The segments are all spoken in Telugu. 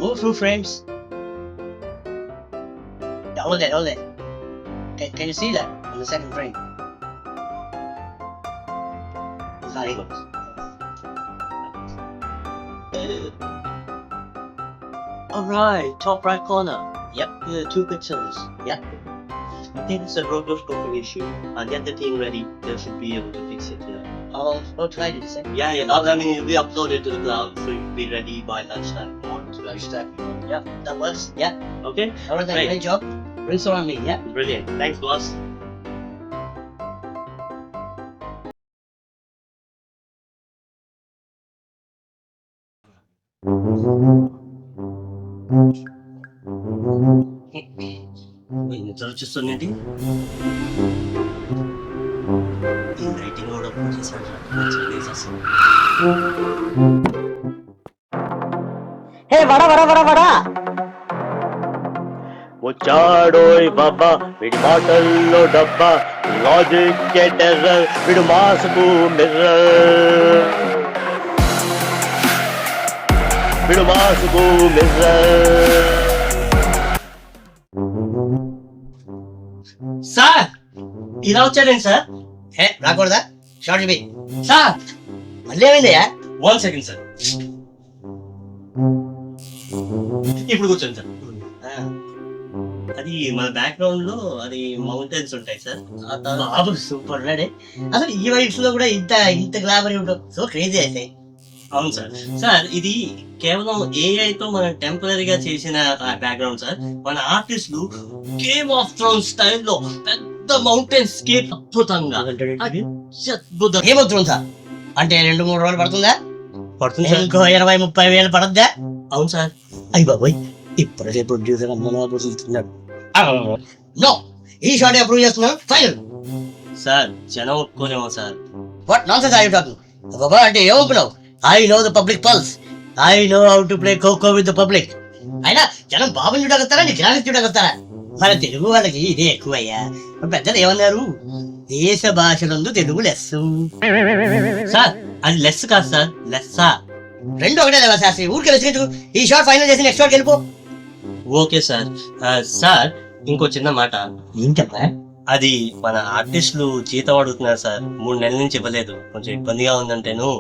Move through frames. Hold it. Can you see that on the second frame? It's not able. Alright, top right corner. Yep. Yeah, 2 pixels. Yep. I think it's a rotoscoping issue. I'll get the thing ready. They should be able to fix it. I'll try to say. Yeah. I mean, we upload it to the cloud, so you'll be ready by lunchtime. Yeah, that works. Yeah. Okay? Alright, Great. great job. Rinse on me, yeah? Brilliant. Thanks, boss. నిద్ర వచ్చేస్తుందండి ఈ లైటింగ్ కూడా చేశాడు Hey, vada. వచ్చాడోయ్ బాబా వీడి మాటల్లో డబ్బా లాజిక్ టెర్రర్ వీడు మాసుకు మిర్రర్ సార్ ఇలా వచ్చాడండి సార్ Hey, రాకూడదా? షార్ట్ చూపి. సార్ మళ్ళీ ఏమైందయ్యా? 1 సెకండ్ సార్ ఇప్పుడు కూర్చోండి సార్ అది మన బ్యాక్గ్రౌండ్ లో అది మౌంటైన్స్ ఉంటాయి సార్ బాబు సూపర్ రెడీ. అసలు ఈ వయసులో కూడా ఇంత గ్లామర్ ఉంటుంది. సో క్రేజీ అయితే. అవును సార్. సార్ ఇది కేవలం AI తో మనం టెంపరీగా చేసిన బ్యాక్గ్రౌండ్ సార్. మన ఆర్టిస్టులు గేమ్ ఆఫ్ థ్రోన్స్ స్టైల్లో పెద్ద మౌంటైన్ స్కేప్ అద్భుతంగా అద్భుతం ఏమవుతుంది సార్? అంటే 2-3 రోజులు పడుతుందా? పడుతుంది సార్. ఇంకో 20-30 వేలు పడద్దా? అవును సార్. అయ్యి బాబోయ్, ఇప్పుడే ప్రొడ్యూసర్ అమ్మతున్నాడు. నో, ఈ షాట్ అప్రూవ్ చేస్తున్నాను. ఫైనల్. సార్ జనం ఒప్పుకోలేమో sir. What nonsense are you talking? బాబా అంటే ఏమనుకున్నావు? I know the public pulse. I know how to play khokho with the public. అయినా జనం బాబుని చూడగలుగుతారా, నీ కిరాణి చూడగలుగుతారా? మన తెలుగు వాళ్ళకి ఇదే ఎక్కువయ్యా. పెద్దలు ఏమన్నారు? దేశ భాషలందు తెలుగు లెస్సు. సార్ అది లెస్ కాదు సార్, లెస్సా. రెండు ఒకటే లేవా శాస్త్రి? ఊరికే వెసిగించు. ఈ షాట్ ఫైనల్ చేసి నెక్స్ట్ షాట్కి వెళ్ళిపో. Okay sir. సార్ ఇంకో చిన్న మాట. ఏంటమ్మా? అది మన ఆర్టిస్టులు జీతం అడుగుతున్నారు సార్. 3 నెలల నుంచి ఇవ్వలేదు. కొంచెం ఇబ్బందిగా ఉందంటేను.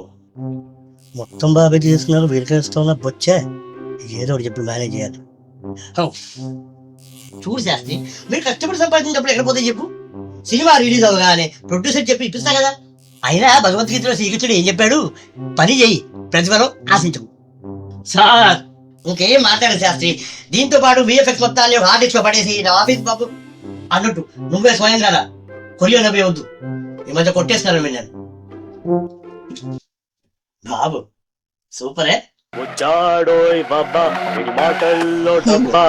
మొత్తం బాగా చేస్తున్నారు. వీరికేస్తున్నా బొచ్చే. ఏదో ఒకటి చెప్పి మేనేజ్ చేయాలి. చూడు శాస్త్రి, మీరు కష్టపడి సంపాదించినప్పుడు ఎక్కడ పోతే చెప్పు. సినిమా రిలీజ్ అవగానే ప్రొడ్యూసర్ చెప్పి ఇప్పిస్తా కదా. అయినా భగవద్గీతలో శ్రీకృష్ణుడు ఏం చెప్పాడు? పని చెయ్యి, ప్రతిఫలం ఆశించు. సార్ ఇంకేం మాట్లాడదు శాస్త్రి. దీంతో పాటు VFX మొత్తాన్ని ఒక హార్డ్ డిస్క్ లో పడేసి నా ఆఫీస్ బాబు అన్నట్టు నువ్వే స్వయం కదా కొరియో నవ్వే వద్దు. ఈ మధ్య కొట్టేస్తున్నారు విన్నాను. బాబు సూపరే. వచ్చాడోయ్ బాబా వీడి మాటల్లో డబ్బా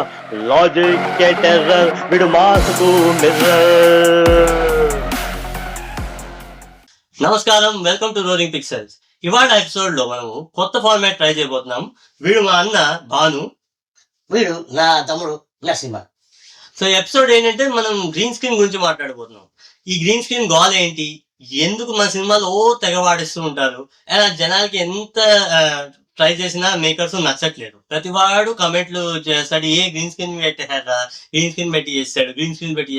లాజిక్ టెర్రర్ వీడు మాసుకు మిర్రర్. నమస్కారం, వెల్కమ్ టు రోలింగ్ పిక్సెల్స్. ఇవాళ ఎపిసోడ్ లో మనము కొత్త ఫార్మాట్ ట్రై చేయబోతున్నాం. వీడు మా అన్న భాను, వీడు నా తమ్ముడు నరసింహ. సో ఎపిసోడ్ ఏంటంటే మనం గ్రీన్ స్క్రీన్ గురించి మాట్లాడబోతున్నాం. ఈ గ్రీన్ స్క్రీన్ గోల్ ఏంటి, ఎందుకు మన సినిమాలు తెగ వాడిస్తూ ఉంటారు, అలా జనాలకి ఎంత ట్రై చేసినా మేకర్స్ నచ్చట్లేదు. ప్రతి వాడు కమెంట్లు చేస్తాడు, ఏ గ్రీన్ స్క్రీన్ పెట్టారా, గ్రీన్ స్క్రీన్ పెట్టి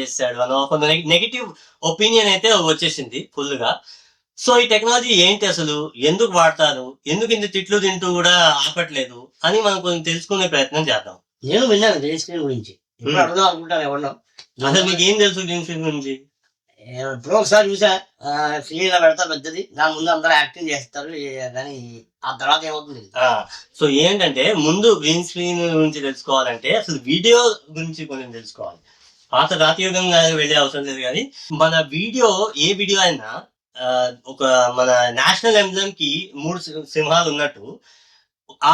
చేస్తాడు అని ఒక నెగిటివ్ ఒపీనియన్ అయితే వచ్చేసింది ఫుల్ గా. సో ఈ టెక్నాలజీ ఏంటి, అసలు ఎందుకు వాడతారు, ఎందుకు ఇంత తిట్లు తింటూ కూడా ఆపట్లేదు అని మనం కొంచెం తెలుసుకునే ప్రయత్నం చేద్దాం. నేను విన్నాను గ్రీన్ స్క్రీన్ గురించి. ఇప్పుడు అడుగుదాం అనుకుంటాను ఎవరినో. అసలు మీకు ఏం తెలుసు గ్రీన్ స్క్రీన్ గురించి? ఇప్పుడు ఒకసారి చూసా, స్క్రీన్ లో పెడతారు పెద్దది, దాని ముందు అందరూ యాక్టింగ్ చేస్తారు, కానీ ఆ తర్వాత ఏమవుతుంది. సో ఏంటంటే ముందు గ్రీన్ స్క్రీన్ గురించి తెలుసుకోవాలంటే అసలు వీడియో గురించి కొంచెం తెలుసుకోవాలి. పాత రాతయుగంగా వెళ్ళే అవసరం లేదు, కానీ మన వీడియో ఏ వీడియో అయినా ఒక మన నేషనల్ ఎంబ్లమ్ కి 3 సింహాలు ఉన్నట్టు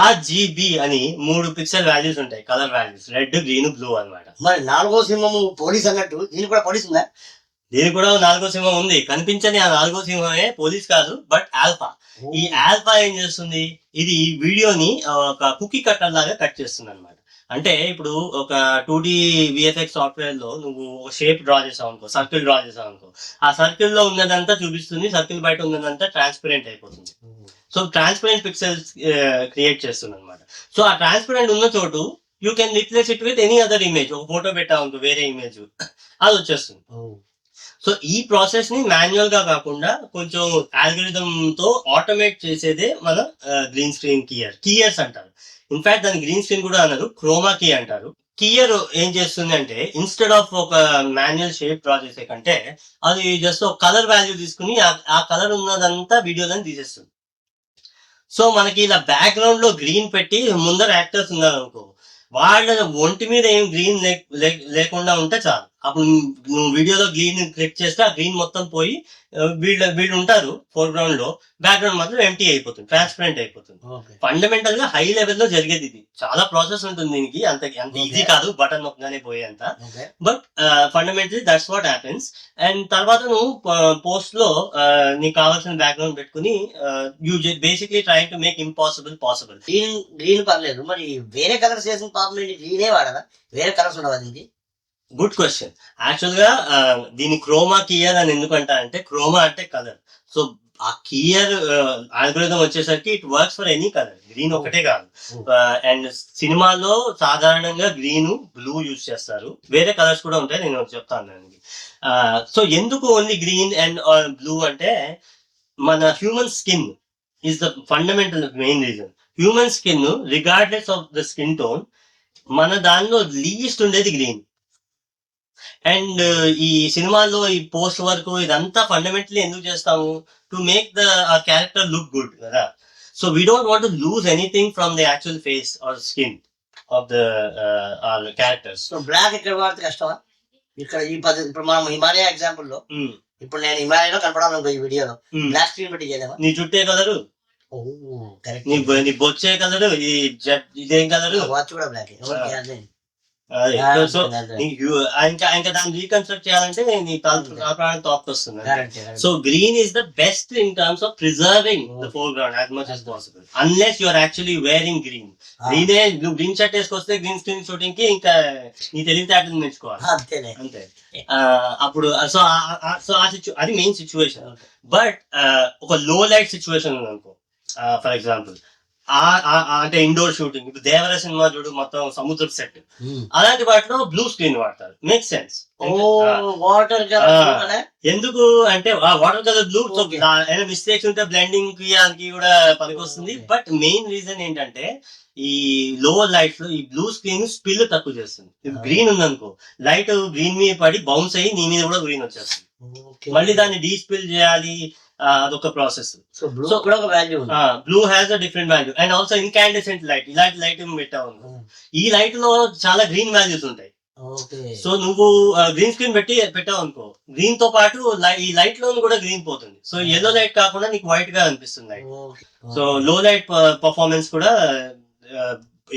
RGB అని 3 పిక్సెల్ వాల్యూస్ ఉంటాయి, colour values, red, green, blue అన్నమాట. మరి 4వ సింహము పోలీస్ అన్నట్టు దీనికి కూడా పోలీస్ ఉందా? దీనికి కూడా 4వ సింహం ఉంది. కనిపించని ఆ 4వ సింహమే పోలీస్ కాదు, బట్ ఆల్ఫా. ఈ ఆల్ఫా ఏం చేస్తుంది, ఇది వీడియోని ఒక కుకీ కట్టర్ లాగా కట్ చేస్తుంది అనమాట. అంటే ఇప్పుడు ఒక 2D VFX సాఫ్ట్వేర్ లో నువ్వు ఒక షేప్ డ్రా చేసావు అనుకో, సర్కిల్ డ్రా చేసావు అనుకో, ఆ సర్కిల్ లో ఉన్నదంతా చూపిస్తుంది, సర్కిల్ బయట ఉన్నదంతా ట్రాన్స్పరెంట్ అయిపోతుంది. సో ట్రాన్స్పరెంట్ పిక్సెల్స్ క్రియేట్ చేస్తుంది అనమాట. సో ఆ ట్రాన్స్పరెంట్ ఉన్న చోటు you can replace it with any other image. ఒక ఫోటో పెట్టా ఉంటూ వేరే ఇమేజ్ అది వచ్చేస్తుంది. సో ఈ ప్రాసెస్ ని మాన్యువల్ గా కాకుండా కొంచెం ఆల్గరిథం తో ఆటోమేట్ చేసేదే మన గ్రీన్ స్క్రీన్ కీయర్స్ అంటారు. ఇన్ఫాక్ట్ దాని గ్రీన్ స్క్రీన్ కూడా అన్నారు, క్రోమా కీ అంటారు. కీయర్ ఏం చేస్తుంది అంటే ఇన్స్టెడ్ ఆఫ్ ఒక మాన్యువల్ షేప్ డ్రా చేసే కంటే అది జస్ట్ ఒక కలర్ వాల్యూ తీసుకుని ఆ కలర్ ఉన్నదంతా వీడియోలని తీసేస్తుంది. సో మనకి ఇలా బ్యాక్గ్రౌండ్ లో గ్రీన్ పెట్టి ముందర యాక్టర్స్ ఉన్నారు అనుకో, వాళ్ళ ఒంటి మీద ఏం గ్రీన్ లేకుండా ఉంటే చాలు. అప్పుడు నువ్వు వీడియోలో గ్రీన్ క్లిక్ చేస్తే ఆ గ్రీన్ మొత్తం పోయి వీళ్ళు ఉంటారు ఫోర్గ్రౌండ్ లో, బ్యాక్గ్రౌండ్ మాత్రం ఎంటీ అయిపోతుంది, ట్రాన్స్పరెంట్ అయిపోతుంది. ఫండమెంటల్ గా హై లెవెల్ లో జరిగేది ఇది. చాలా ప్రాసెస్ ఉంటుంది దీనికి, అంత ఈజీ కాదు బటన్ నొక్కగానే పోయేంత. But fundamentally that's what happens. And తర్వాత నువ్వు పోస్ట్ లో నీకు కావాల్సిన బ్యాక్గ్రౌండ్ పెట్టుకుని you basically trying to make impossible possible. Green పర్లేదు, మరి వేరే కలర్స్ చేసిన పాపం గ్రీనే వాడదా? వేరే కలర్స్ ఉండవా దీనికి? Good question. యాక్చువల్ గా దీని క్రోమా కీయర్ అని ఎందుకంటా అంటే క్రోమా అంటే కలర్. సో ఆ కీయర్ ఆల్గోరిథం వచ్చేసరికి it works for any colour, green ఒకటే కాదు. అండ్ సినిమాలో సాధారణంగా గ్రీన్ బ్లూ యూజ్ చేస్తారు, వేరే కలర్స్ కూడా ఉంటాయి, నేను చెప్తాను దానికి. సో ఎందుకు ఓన్లీ గ్రీన్ అండ్ బ్లూ అంటే మన human skin is the fundamental main reason. Human skin regardless of the skin tone మన దానిలో లీస్ట్ ఉండేది గ్రీన్. అండ్ ఈ సినిమాల్లో ఈ పోస్ట్ వర్క్ ఇదంతా ఫండమెంటలీ ఎందుకు చేస్తాము? To make the character look good కదా. So we don't want to lose anything from the actual face or skin of the characters. So black ఎక్కడ వాడితే కష్టమా? ఇక్కడ ఈ పద్ధతి ఇప్పుడు మనం హిమాలయ ఎగ్జాంపుల్ లో, ఇప్పుడు నేను హిమాలయలో కనపడాలనుకో ఈ వీడియోలో బ్లాక్ స్క్రీన్ పెట్టి చేయలేమా? నీ చుట్టే కలరు, నీ బొచ్చే కలరు, ఇదేం కలరు, వాచ్ కూడా బ్లాక్. సో ఇంకా దాన్ని రీకన్స్ట్రక్ట్ చేయాలంటే నీ ప్రాణం టాప్ వస్తుంది. So green is the best in terms of preserving the foreground as much as possible, unless you are actually wearing green. గ్రీనే నువ్వు గ్రీన్ షర్ట్ వేసుకొస్తే గ్రీన్ స్క్రీన్ షూటింగ్ కి ఇంకా నీ తెలివితేటలు నేర్చుకోవాలి అంతే. అప్పుడు సో అది మెయిన్ సిచ్యువేషన్. బట్ ఒక లో లైట్ సిచ్యువేషన్ ఉంది అనుకో, ఫర్ ఎగ్జాంపుల్ అంటే ఇండోర్ షూటింగ్, ఇప్పుడు దేవర సినిమా చూడు మొత్తం సముద్ర సెట్, అలాంటి వాటిలో బ్లూ స్క్రీన్ వాడతారు. Make sense. వాటర్ ఎందుకు అంటే వాటర్ కలర్ బ్లూ, మిస్టేక్స్ ఉంటే బ్లెండింగ్ కి కూడా పనికొస్తుంది. బట్ మెయిన్ రీజన్ ఏంటంటే ఈ లోవర్ లైట్ లో ఈ బ్లూ స్క్రీన్ స్పిల్ తక్కువ చేస్తుంది. గ్రీన్ ఉందనుకో, లైట్ గ్రీన్ మీద పడి బౌన్స్ అయ్యి నీ మీద కూడా గ్రీన్ వచ్చేస్తుంది. మళ్ళీ దాన్ని డీస్పిల్ చేయాలి, అదొక process. So blue has a different value. And also incandescent light, ఇలాంటి లైట్ పెట్టావు, ఈ లైట్ లో చాలా గ్రీన్ వాల్యూస్ ఉంటాయి. సో నువ్వు గ్రీన్ స్క్రీన్ పెట్టావు అనుకో, గ్రీన్ తో పాటు ఈ లైట్ లో కూడా గ్రీన్ పోతుంది. సో ఎల్లో లైట్ కాకుండా నీకు వైట్ గా అనిపిస్తుంది light. So low light performance కూడా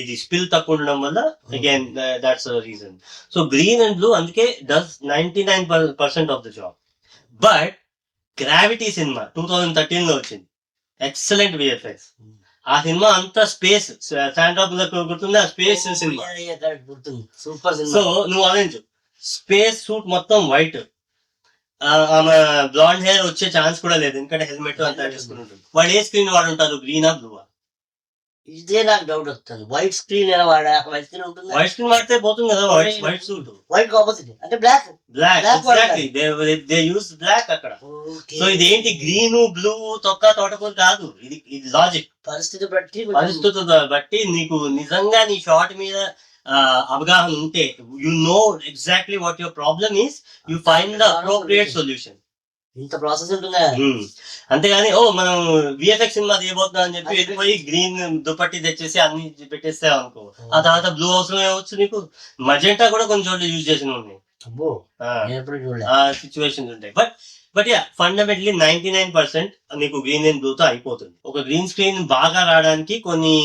ఇది స్పిల్ తక్కువ ఉండడం వల్ల again that's reason. So green and blue అందుకే does 99% of the job. But gravity cinema 2013 లో వచ్చింది, ఎక్సలెంట్ విఎఫ్ఎక్స్. ఆ సినిమా అంతా స్పేస్, శాండ్రా బుల్లక్ గుర్తుంది, ఆ స్పేస్ సినిమా. సో నువ్వు ఆలోచించు, స్పేస్ సూట్ మొత్తం వైట్, ఆమె బ్లాండ్ హెయిర్ వచ్చే ఛాన్స్ కూడా లేదు, ఎందుకంటే హెల్మెట్ అంతా వేసుకుని ఉంటుంది. వాడు ఏ స్క్రీన్ వాడుంటారు, గ్రీనా బ్లూవా? ఇదే నాకు డౌట్ వస్తుంది. వైట్ స్క్రీన్ ఎలా వాడా? వైట్ స్క్రీన్ ఉంటుంది, వైట్ స్క్రీన్ వాడితే పోతుంది కదా. వైట్ సూట్, వైట్ ఆపోజిట్ అంటే black exactly they use black అక్కడ. సో ఇదేంటి గ్రీన్ బ్లూ తొక్క తోటకూర కాదు, ఇది లాజిక్. పరిస్థితులు బట్టి నీకు నిజంగా నీ షార్ట్ మీద అవగాహన ఉంటే, you know exactly what your problem is, you find the appropriate solution. ఇంత ప్రాసెస్ ఉంటుందా? అంతేగాని మనం విఎఫ్ఎక్స్ సినిమా తీయబోతున్నాం అని చెప్పి వెళ్ళిపోయి గ్రీన్ దుపట్టి తెచ్చేసి అన్ని పెట్టేస్తావు అనుకో, ఆ తర్వాత బ్లూ అవసరం ఏమొచ్చు నీకు. మజెంటా కూడా కొన్ని చోట్ల యూజ్ చేసిన ఉన్నాయి, సిచ్యువేషన్స్ ఉంటాయి. బట్ యా ఫండమెంటలీ 99% నీకు గ్రీన్ అండ్ బ్లూ తో అయిపోతుంది. ఒక గ్రీన్ స్క్రీన్ బాగా రావడానికి కొన్ని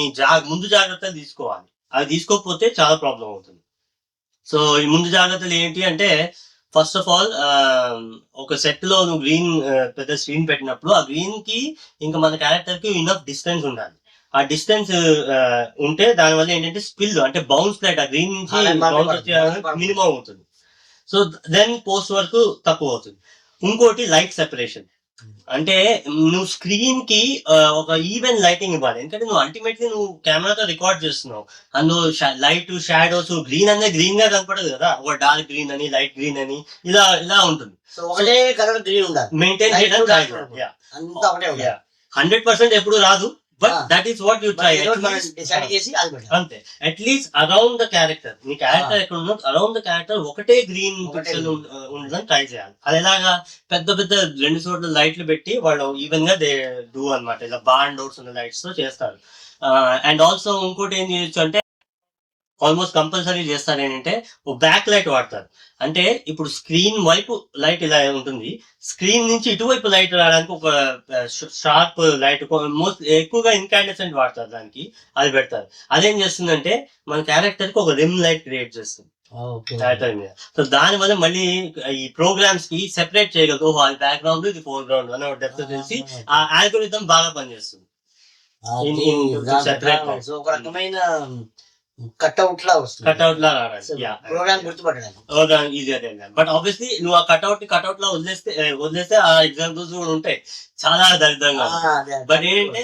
ముందు జాగ్రత్తలు తీసుకోవాలి. అవి తీసుకోకపోతే చాలా ప్రాబ్లం అవుతుంది. సో ఈ ముందు జాగ్రత్తలు ఏంటి అంటే, ఫస్ట్ ఆఫ్ ఆల్ ఒక సెట్ లో నువ్వు గ్రీన్ పెద్ద స్క్రీన్ పెట్టినప్పుడు ఆ గ్రీన్ కి ఇంకా మన క్యారెక్టర్ కి ఇనఫ్ డిస్టెన్స్ ఉండాలి. ఆ డిస్టెన్స్ ఉంటే దానివల్ల ఏంటంటే స్పిల్ అంటే బౌన్స్ లైట్ ఆ గ్రీన్ నుంచి మినిమం అవుతుంది. సో దెన్ పోస్ట్ వరకు తక్కువ అవుతుంది. ఇంకోటి లైట్ సెపరేషన్. అంటే నువ్వు స్క్రీన్ కి ఒక ఈవెన్ లైటింగ్ ఇవ్వాలి. ఎందుకంటే నువ్వు అల్టిమేట్లీ నువ్వు కెమెరాతో రికార్డ్ చేస్తున్నావు. అందులో లైట్ షాడోస్ గ్రీన్ అనేది గ్రీన్ గా కనపడదు కదా, ఒక డార్క్ గ్రీన్ అని లైట్ గ్రీన్ అని ఇలా ఇలా ఉంటుంది. సో ఒకటే కలర్ గ్రీన్ ఉండాలి, మెయింటైన్ Light చేయడం కూడా try చేయాలి. అంతా ఒకటే ఉండాలి. 100% ఎప్పుడు రాదు, but Ah. That is what you try. ఏదో ఒకటి మనం డిసైడ్ చేసి అది పెట్టాలి. అంతే, అట్లీస్ట్ అరౌండ్ ద క్యారెక్టర్, నీ క్యారెక్టర్ ఎక్కడ ఉన్నో అరౌండ్ ద క్యారెక్టర్ ఒకటే గ్రీన్ ఒకటే పిక్సెల్ ఉండదని ట్రై చేయాలి. అది ఎలాగా పెద్ద పెద్ద 2 చోట్ల లైట్లు పెట్టి వాళ్ళు ఈవెన్ గా దే డూ అన్నమాట. ఇలా బార్ డోర్స్ ఉన్న లైట్స్ తో చేస్తారు. అండ్ ఆల్సో ఇంకోటి ఏం చేయొచ్చు అంటే ఆల్మోస్ట్ కంపల్సరీ చేస్తారు ఏంటంటే బ్యాక్ లైట్ వాడతారు. అంటే ఇప్పుడు స్క్రీన్ వైపు లైట్ ఇలా ఉంటుంది, స్క్రీన్ నుంచి ఇటువైపు లైట్ రావడానికి ఒక షార్ప్ లైట్ మోస్ట్ ఎక్కువగా ఇన్కాండెసెంట్ వాడతారు, దానికి అది పెడతారు. అదేం చేస్తుందంటే మన క్యారెక్టర్ కి ఒక రిమ్ లైట్ క్రియేట్ చేస్తుంది క్యారెక్టర్ మీద. సో దాని వల్ల మళ్ళీ ఈ ప్రోగ్రామ్స్ కి సెపరేట్ చేయగలదు. ఓహో అది బ్యాక్గ్రౌండ్ ఇది ఫోర్ గ్రౌండ్ అనే డెప్త్ తెలిసి ఆ ఆల్గోరిథం బాగా పనిచేస్తుంది. separate light. సో ఒక రకమైన కట్అవుట్ లా వస్తుంది, కట్అవుట్ లా రావాలి. ప్రోగ్రామ్ గుర్తుపట్టడానికి. ఈజీ అదే. బట్ ఆబ్వియస్లీ నువ్వు ఆ కట్అవుట్ లా వదిలేస్తే ఆ ఎగ్జాంపుల్స్ కూడా ఉంటాయి చాలా దరిద్రంగా. బట్ ఏంటంటే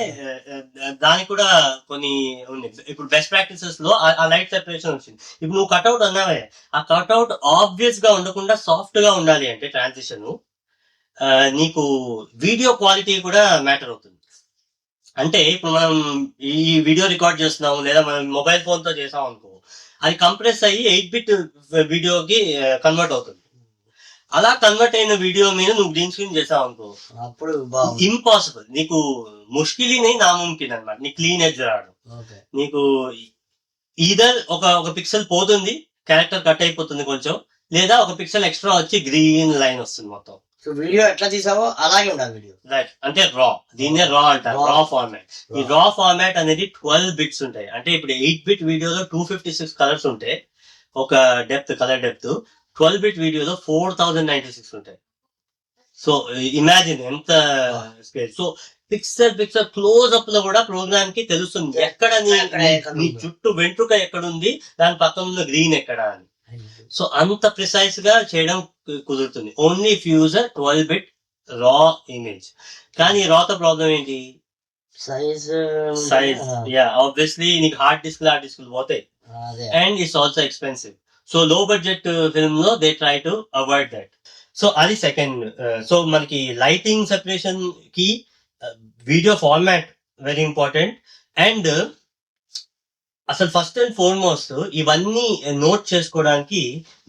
దానికి కూడా కొన్ని ఉన్నాయి. ఇప్పుడు బెస్ట్ ప్రాక్టీసెస్ లో ఆ లైట్ సెపరేషన్ వచ్చింది. ఇప్పుడు నువ్వు కట్అవుట్ అన్నావే, ఆ కట్అవుట్ ఆబ్వియస్ గా ఉండకుండా సాఫ్ట్ గా ఉండాలి అంటే ట్రాన్సిషన్ నీకు వీడియో క్వాలిటీ కూడా మ్యాటర్ అవుతుంది. అంటే ఇప్పుడు మనం ఈ వీడియో రికార్డ్ చేస్తున్నాము లేదా మనం మొబైల్ ఫోన్ తో చేసాం అనుకో, అది కంప్రెస్ అయ్యి 8-bit వీడియోకి కన్వర్ట్ అవుతుంది. అలా కన్వర్ట్ అయిన వీడియో మీద నువ్వు గ్రీన్ స్క్రీన్ చేసావు అనుకో, అప్పుడు ఇంపాసిబుల్, నీకు ముష్కిలిని నాముమ్కిన్ అనమాట. నీకు క్లీన్ ఎడ్జ్ రావడం, నీకు ఈదర్ ఒక పిక్సెల్ పోతుంది, క్యారెక్టర్ కట్ అయిపోతుంది కొంచెం, లేదా ఒక పిక్సెల్ ఎక్స్ట్రా వచ్చి గ్రీన్ లైన్ వస్తుంది మొత్తం. సో వీడియో ఎట్లా తీసావో అలాగే ఉండాలి వీడియో. రైట్, అంటే రా, దీన్నే రా అంటారు, రా ఫార్మాట్. ఈ రా ఫార్మాట్ అనేది 12 bits ఉంటాయి. అంటే ఇప్పుడు 8-bit వీడియోలో 256 కలర్స్ ఉంటాయి, ఒక కలర్ డెప్త్. 12-bit వీడియోలో 4096 ఉంటాయి. సో ఇమాజిన్ ఎంత space. So pixel close up లో కూడా ప్రోగ్రామ్ కి తెలుస్తుంది ఎక్కడ నీ చుట్టూ వెంట్రుక ఎక్కడ ఉంది, దాని పక్కన ఉన్న గ్రీన్ ఎక్కడ అని. సో అంత ప్రిసైజ్ గా చేయడం కుదురుతుంది ఓన్లీ ఇఫ్ యూజ్ 12-bit రా ఇమేజ్. కానీ రాతో ప్రాబ్లం ఏంటి? సైజ్. ఆబ్వియస్లీ నీకు హార్డ్ డిస్క్ పోతాయి, and it's also expensive. So లో బడ్జెట్ ఫిల్మ్ లో they try to avoid that. So అది సెకండ్. సో మనకి లైటింగ్ సెపరేషన్ కి video format very important. And అసలు ఫస్ట్ అండ్ ఫార్మోస్ట్ ఇవన్నీ నోట్ చేసుకోవడానికి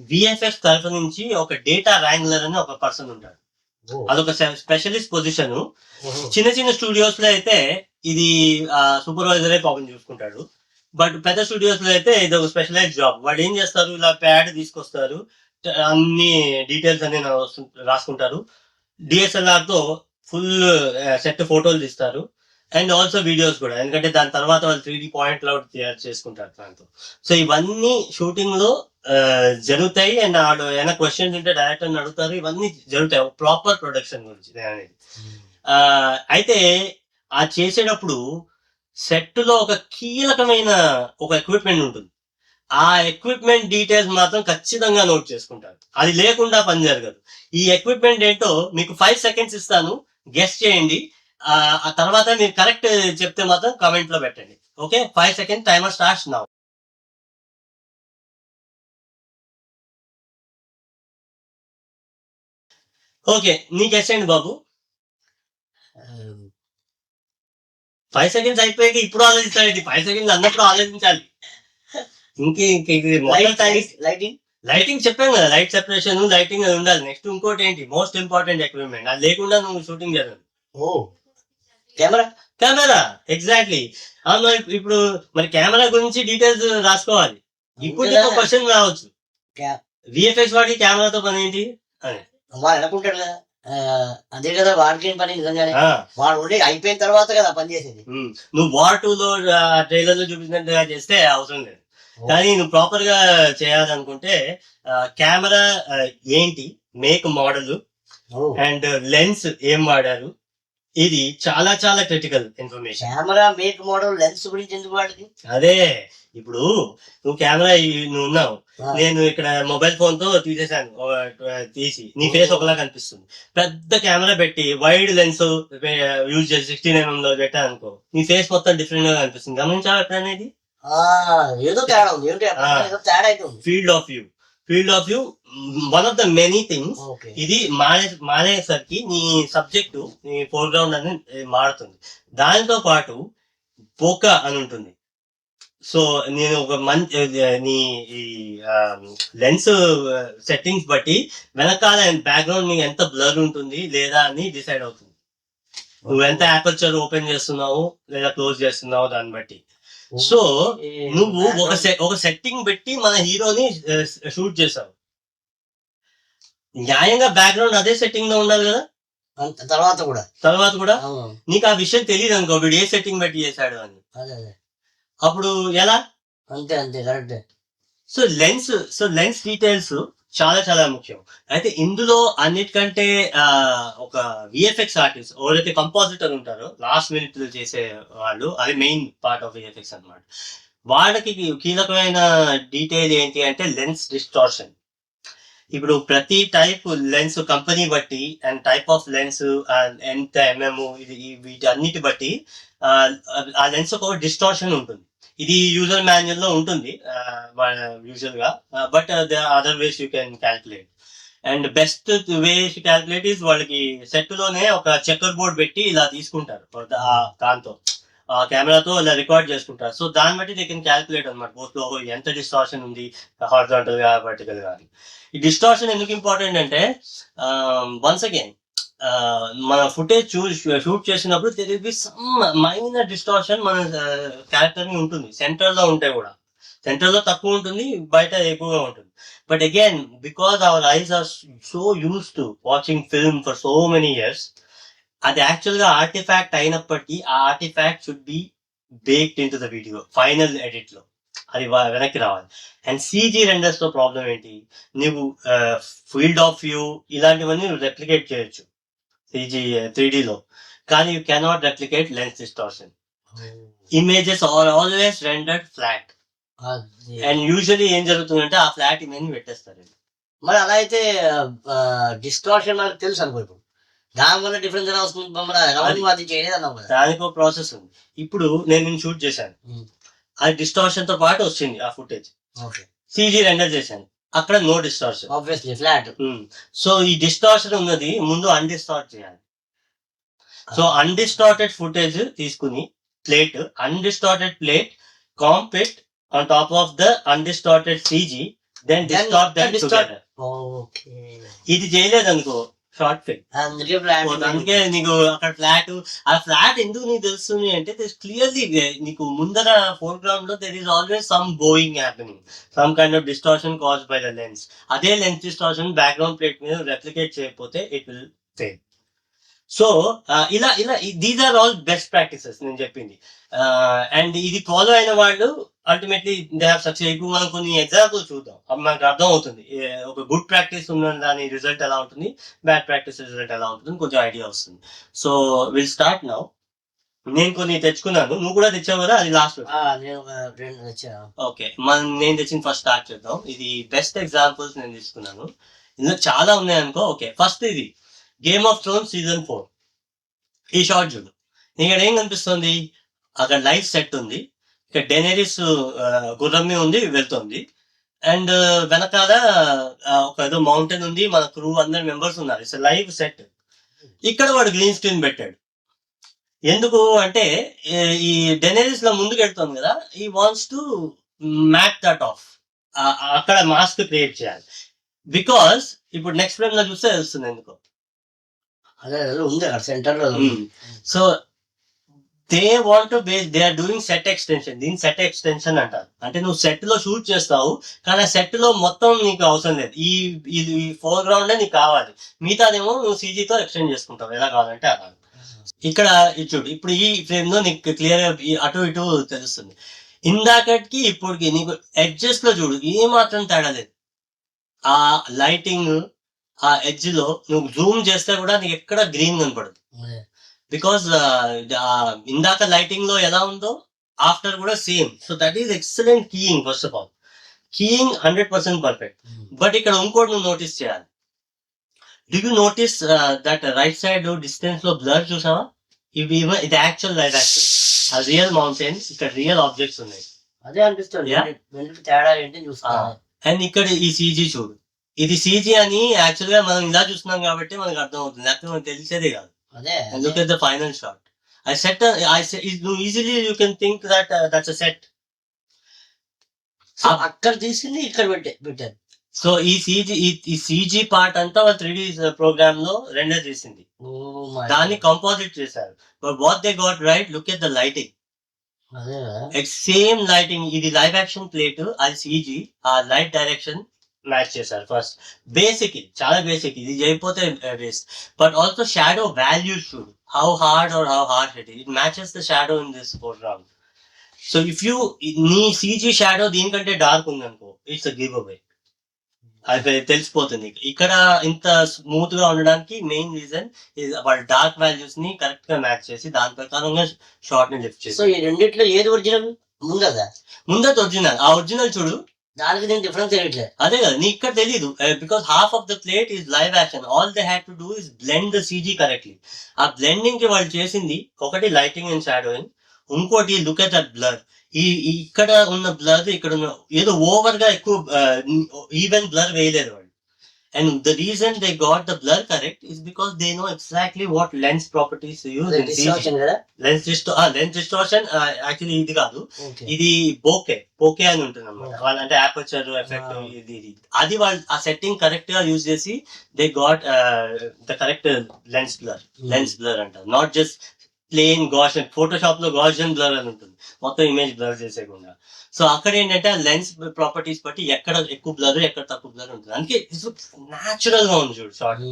విఎఫ్ఎక్స్ తరఫు నుంచి ఒక డేటా ర్యాంగ్లర్ అని ఒక పర్సన్ ఉంటాడు. అదొక స్పెషలిస్ట్ పొజిషన్. చిన్న చిన్న స్టూడియోస్ లో అయితే ఇది సూపర్వైజరే పాపం చూసుకుంటాడు. బట్ పెద్ద స్టూడియోస్ లో అయితే ఇది ఒక స్పెషలైజ్ జాబ్. వాళ్ళు ఏం చేస్తారు, ఇలా ప్యాడ్ తీసుకొస్తారు, అన్ని డీటెయిల్స్ అన్ని రాసుకుంటారు, డిఎస్ఎల్ఆర్ తో ఫుల్ సెట్ ఫోటోలు తీస్తారు, అండ్ ఆల్సో వీడియోస్ కూడా. ఎందుకంటే దాని తర్వాత వాళ్ళు 3D పాయింట్ అవుట్ చేసుకుంటారు దాంతో. సో ఇవన్నీ షూటింగ్ లో జరుగుతాయి. అండ్ వాళ్ళు ఏమైనా క్వశ్చన్స్ ఉంటే డైరెక్టర్ అడుగుతారు, ఇవన్నీ జరుగుతాయి ప్రాపర్ ప్రొడక్షన్ గురించి అనేది. అయితే ఆ చేసేటప్పుడు సెట్ లో ఒక కీలకమైన ఒక ఎక్విప్మెంట్ ఉంటుంది. ఆ ఎక్విప్మెంట్ డీటెయిల్స్ మాత్రం ఖచ్చితంగా నోట్ చేసుకుంటారు, అది లేకుండా పని జరగదు. ఈ ఎక్విప్మెంట్ ఏంటో మీకు 5 seconds ఇస్తాను, గెస్ చేయండి. ఆ తర్వాత మీరు కరెక్ట్ చెప్తే మాత్రం కామెంట్ లో పెట్టండి. Okay, 5 seconds timer starts now. Okay, నీ గెస్ చేయండి బాబు. 5 seconds అయిపోయాక ఇప్పుడు ఆలోచించాలి. 5 seconds అన్నప్పుడు ఆలోచించాలి. లైటింగ్ చెప్పాను కదా, లైట్ సెపరేషన్, లైటింగ్ అది ఉండాలి. నెక్స్ట్ ఇంకోటి ఏంటి, మోస్ట్ ఇంపార్టెంట్ ఎక్విప్మెంట్, అది లేకుండా నువ్వు షూటింగ్ జరగదు. కెమెరా. ఎగ్జాక్ట్లీ. ఇప్పుడు మరి కెమెరా గురించి డీటెయిల్స్ రాసుకోవాలి. ఇప్పుడు నీకు క్వశ్చన్ రావచ్చు, విఎఫ్ఎక్స్ వాడికి కెమెరాతో పని ఏంటి అని. వాడు అనుకుంటాడు కదా, అదే కదా వాడికి ఏం పని నిజంగానే. వాడు ఉండి అయిపోయిన తర్వాత కదా పని చేసేది. నువ్వు వార్ 2 లో ట్రైలర్ లో చూపించినట్టుగా చేస్తే అవసరం లేదు. కానీ నువ్వు ప్రాపర్ గా చేయాలనుకుంటే కెమెరా ఏంటి, మేక్ మోడల్, అండ్ లెన్స్ ఏం వాడారు, ఇది చాలా చాలా critical information. Camera make model lens గురించి ఎందుకు వాడికి? అదే ఇప్పుడు నువ్వు కెమెరా నువ్వు ఉన్నావు, నేను ఇక్కడ మొబైల్ ఫోన్ తో తీసేసాను, తీసి నీ ఫేస్ ఒకలా కనిపిస్తుంది. పెద్ద కెమెరా పెట్టి వైడ్ లెన్స్ యూజ్ చేసి 16mm లో పెట్టా అనుకో, నీ ఫేస్ మొత్తం డిఫరెంట్ గా కనిపిస్తుంది. గమనించావు ఎక్కడ అనేది? ఏదో తేడా ఉంది, ఏదో తేడా అయితే ఉంది. Field of view one of the many things. ఇది మానేసరికి నీ సబ్జెక్టు, నీ ఫోర్గ్రౌండ్ అనేది మారుతుంది. దానితో పాటు బోకా అని ఉంటుంది. సో నేను ఒక మంచి నీ లెన్స్ సెట్టింగ్స్ బట్టి వెనకాల బ్యాక్గ్రౌండ్ నీకు ఎంత బ్లర్ ఉంటుంది లేదా అని డిసైడ్ అవుతుంది. నువ్వు ఎంత అపర్చర్ ఓపెన్ చేస్తున్నావు లేదా క్లోజ్ చేస్తున్నావు దాన్ని బట్టి. సో నువ్వు ఒక సెట్టింగ్ పెట్టి మన హీరోని షూట్ చేసావు, న్యాయంగా బ్యాక్గ్రౌండ్ అదే సెట్టింగ్ లో ఉండాలి కదా. తర్వాత కూడా నీకు ఆ విషయం తెలియదు అనుకో, వీడు ఏ సెట్టింగ్ పెట్టి చేశాడు అని. అప్పుడు ఎలా? అంతే కరెక్ట్. సో లెన్స్ డీటెయిల్స్ చాలా చాలా ముఖ్యం. అయితే ఇందులో అన్నిటికంటే ఒక విఎఫ్ఎక్స్ ఆర్టిస్ట్ ఎవరైతే కంపోజిటర్ ఉంటారో లాస్ట్ మినిట్ చేసే వాళ్ళు, అది మెయిన్ పార్ట్ ఆఫ్ విఎఫ్ఎక్స్ అన్నమాట. వాళ్ళకి కీలకమైన డీటెయిల్ ఏంటి అంటే లెన్స్ డిస్టార్షన్. ఇప్పుడు ప్రతి టైప్ లెన్స్ కంపెనీ బట్టి అండ్ టైప్ ఆఫ్ లెన్స్ ఎంత ఇది వీటి అన్నిటి బట్టి ఆ లెన్స్ ఒక డిస్టార్షన్ ఉంటుంది. ఇది యూజర్ మాన్యువల్ లో ఉంటుంది యూజువల్ గా, but other ways you can calculate. And best ways calculate is వాళ్ళకి సెట్ లోనే ఒక చెక్కర్ బోర్డ్ పెట్టి ఇలా తీసుకుంటారు, దాంతో ఆ కెమెరాతో ఇలా రికార్డ్ చేసుకుంటారు. సో దాన్ని బట్టి దే కెన్ క్యాల్కులేట్ అనమాట బోత్ లో ఎంత డిస్టార్షన్ ఉంది, హారిజాంటల్ గా వర్టికల్ గా. ఈ డిస్టార్షన్ ఎందుకు ఇంపార్టెంట్ అంటే వన్స్ అగైన్ మన ఫుటేజ్ షూట్ చేసినప్పుడు there will be some minor distortion మన క్యారెక్టర్ ని ఉంటుంది. సెంటర్ లో ఉంటే కూడా, సెంటర్ లో తక్కువ ఉంటుంది, బయట ఎక్కువగా ఉంటుంది. But again because our eyes are so used to watching film for so many years, అది యాక్చువల్ గా ఆర్టిఫాక్ట్ అయినప్పటికీ ఆ artefact should be baked in to the video final edit లో, అది వెనక్కి రావాలి. అండ్ సిజీ రెండర్స్ లో ప్రాబ్లం ఏంటి, నువ్వు ఫీల్డ్ ఆఫ్ వ్యూ ఇలాంటివన్నీ నువ్వు రెప్లికేట్ చేయొచ్చు CG 3D లో, కానీ you cannot replicate lens distortion. Images are always rendered flat, and usually ఏం జరుగుతుందంటే ఆ ఫ్లాట్ ఇమేజ్ పెట్టేస్తారు. మరి అలా అయితే డిస్టార్షన్ మనకు తెలుసు అనుకో, ఇప్పుడు దానివల్ల డిఫరెన్స్ ఎలా వస్తుంది? దానికో ప్రాసెస్ ఉంది. ఇప్పుడు నేను షూట్ చేశాను, ఆ డిస్టార్షన్ తో పాటు వచ్చింది ఆ ఫుటేజ్, CG రెండర్ చేశాను, అక్కడ no distortion, obviously flat. So ఈ డిస్టార్షన్ ఉన్నది ముందు అన్డిస్టార్ట్ చేయాలి. సో అన్డిస్టార్టెడ్ ఫుటేజ్ తీసుకుని undistorted plate comp it on top of the undistorted CG, then distort that together. ఇది చేయలేదు అనుకో షార్ట్ ఫిల్మ్. అందుకే నీకు అక్కడ ఆ ఫ్లాట్ ఎందుకు నీకు తెలుస్తుంది అంటే క్లియర్లీ నీకు ముందర ఫోర్ గ్రౌండ్ లో there is always some bowing happening, some kind of distortion caused by the lens. అదే లెన్స్ డిస్టార్షన్ బ్యాక్గ్రౌండ్ ప్లేట్ మీద రెప్లికేట్ చేయకపోతే ఇట్ విల్ ఫెయిల్. సో ఇలా these are all best practices నేను చెప్పింది. అండ్ ఇది ఫాలో అయిన వాళ్ళు అల్టిమేట్లీ దే హావ్ సక్సెస్. ఇప్పుడు మనం కొన్ని ఎగ్జాంపుల్స్ చూద్దాం, మనకు అర్థం అవుతుంది ఒక గుడ్ ప్రాక్టీస్ ఉన్న దాని రిజల్ట్ ఎలా ఉంటుంది, బ్యాడ్ ప్రాక్టీస్ రిజల్ట్ ఎలా ఉంటుంది, కొంచెం ఐడియా వస్తుంది. So will start now. నేను కొన్ని తెచ్చుకున్నాను, నువ్వు కూడా తెచ్చావు కదా, అది లాస్ట్. ఓకే, నేను తెచ్చిన ఫస్ట్ స్టార్ట్ చేద్దాం. ఇది బెస్ట్ ఎగ్జాంపుల్స్ నేను తీసుకున్నాను, ఇందులో చాలా ఉన్నాయి అనుకో. ఓకే, ఫస్ట్ ఇది గేమ్ ఆఫ్ థ్రోన్స్ సీజన్ 4. ఈ షార్ట్ చూడు, ఇక్కడ ఏం కనిపిస్తుంది, అక్కడ లైవ్ సెట్ ఉంది, ఇక్కడ డెనేరిస్ గుర్రం మీద ఉంది వెళ్తుంది, అండ్ వెనకాల ఒక ఏదో మౌంటైన్ ఉంది, మన క్రూ అందరు మెంబర్స్ ఉన్నారు. It's live set. ఇక్కడ వాడు గ్రీన్ స్క్రీన్ పెట్టాడు. ఎందుకు అంటే ఈ డెనేరిస్ లో ముందుకు వెళ్తుంది కదా, ఈ wants to matte that off, అక్కడ మాస్క్ క్రియేట్ చేయాలి. బికాస్ ఇప్పుడు నెక్స్ట్ ఫ్రేమ్ లో చూస్తే తెలుస్తుంది ఎందుకో. So they want to they are doing set extension. దీన్ని సెట్ ఎక్స్టెన్షన్ అంటారు. అంటే నువ్వు సెట్ లో షూట్ చేస్తావు, కానీ ఆ సెట్ లో మొత్తం నీకు అవసరం లేదు, ఈ ఫోర్ గ్రౌండ్ నీకు కావాలి, మిగతాదేమో నువ్వు CGతో ఎక్స్టెండ్ చేసుకుంటావు ఎలా కావాలంటే అలా. ఇక్కడ ఇది చూడు, ఇప్పుడు ఈ ఫ్రేమ్ లో నీకు క్లియర్ గా అటు ఇటు తెలుస్తుంది. ఇందాకటికి ఇప్పటికి నీకు ఎడ్జెస్ లో చూడు ఏ మాత్రం తేడా లేదు. ఆ లైటింగ్, ఆ ఎడ్జ్ లో నువ్వు జూమ్ చేస్తే కూడా నీకు ఎక్కడ గ్రీన్ కనపడదు. బికాస్ ఇందాక లైటింగ్ లో ఎలా ఉందో ఆఫ్టర్ కూడా same. So that is excellent keying. First of all keying 100% perfect. But ఇక్కడ ఇంకోటి నువ్వు నోటీస్ చేయాలి. Do you notice that right side distance లో బ్లర్ చూసావా? ఇది యాక్చువల్ లైట్ యాక్షన్. ఆ రియల్ మౌంటైన్స్, ఇక్కడ రియల్ ఆబ్జెక్ట్స్ ఉన్నాయి. అదే అనిపిస్తుంది. తేడా ఏంటి చూస్తా. అండ్ ఇక్కడ ఈ సీజీ చూడు, ఇది సీజీ అని యాక్చువల్ గా మనం ఇలా చూస్తున్నాం కాబట్టి మనకు అర్థం అవుతుంది, లేకపోతే మనకు తెలిసేదే కాదు. అదే look at the final shot. I set easily you can think that that's a set. అక్కడ తీసుకుని ఇక్కడ పెట్టారు. సో ఈ సీజీ పార్ట్ అంతా వాళ్ళు 3D ప్రోగ్రామ్ లో రెండర్ చేసింది, దాన్ని కంపోజిట్ చేశారు. But what they got right, look at the lighting. Same lighting. ఇది లైవ్ యాక్షన్ ప్లేట్, అది సీజీ. ఆ లైట్ డైరెక్షన్ మ్యాచ్ చేశారు. ఫస్ట్ బేసిక్, ఇది చాలా బేసిక్, ఇది చేయకపోతే waste. But also shadow values చూడు, how hard or how harsh it is. It matches the shadow in this foreground. So if you నీ CG షాడో దీనికంటే డార్క్ ఉందనుకో, ఇట్స్ అ గివ్ అవే. అది తెలిసిపోతుంది. ఇక్కడ ఇంత స్మూత్ గా ఉండడానికి మెయిన్ రీజన్ వాళ్ళ డార్క్ వాల్యూస్ ని కరెక్ట్ గా మ్యాచ్ చేసి దాని ప్రకారంగా షార్ట్ ని లిఫ్ట్ చేసి. సో ఈ రెండిట్లో ఏది ఒరిజినల్? ముందది ఒరిజినల్. ఆ ఒరిజినల్ చూడు, దానికి దీనికి డిఫరెన్స్ తెలియట్లేదు. అదే కదా, నీకు ఇక్కడ తెలీదు. Because half of the plate is live action. All they had to do is blend the CG correctly. ఆ బ్లెండింగ్ కి వాళ్ళు చేసింది ఒకటి లైటింగ్ అండ్ షాడోయింగ్, ఇంకోటి లుక్ ఎట్ దట్ బ్లర్. ఇక్కడ ఉన్న బ్లర్ ఇక్కడ ఉన్న ఏదో ఓవర్ గా ఎక్కువ ఈవెన్ బ్లర్ వేయలేదు వాళ్ళు. And the reason they got the blur correct is because they know exactly what lens properties use. Lens distortion actually ఇది కాదు, ఇది పోకే అని ఉంటుంది అన్నమాట. వాళ్ళంటే యాపర్చర్ ఎఫెక్ట్ ఇది అది వాళ్ళు ఆ సెట్టింగ్ కరెక్ట్ గా యూజ్ చేసి they got the correct lens blur అంటారు. Not just plain Gaussian. Photoshop లో గాషన్ బ్లర్ అని ఉంటుంది, మొత్తం ఇమేజ్ బ్లర్ చేసేకుండా. సో అక్కడ ఏంటంటే లెన్స్ ప్రాపర్టీస్ బట్టి ఎక్కడ ఎక్కువ బ్లర్ ఎక్కడ తక్కువ బ్లర్ ఉంటుంది. అందుకే న్యాచురల్ గా ఉంది చూడు షార్ట్.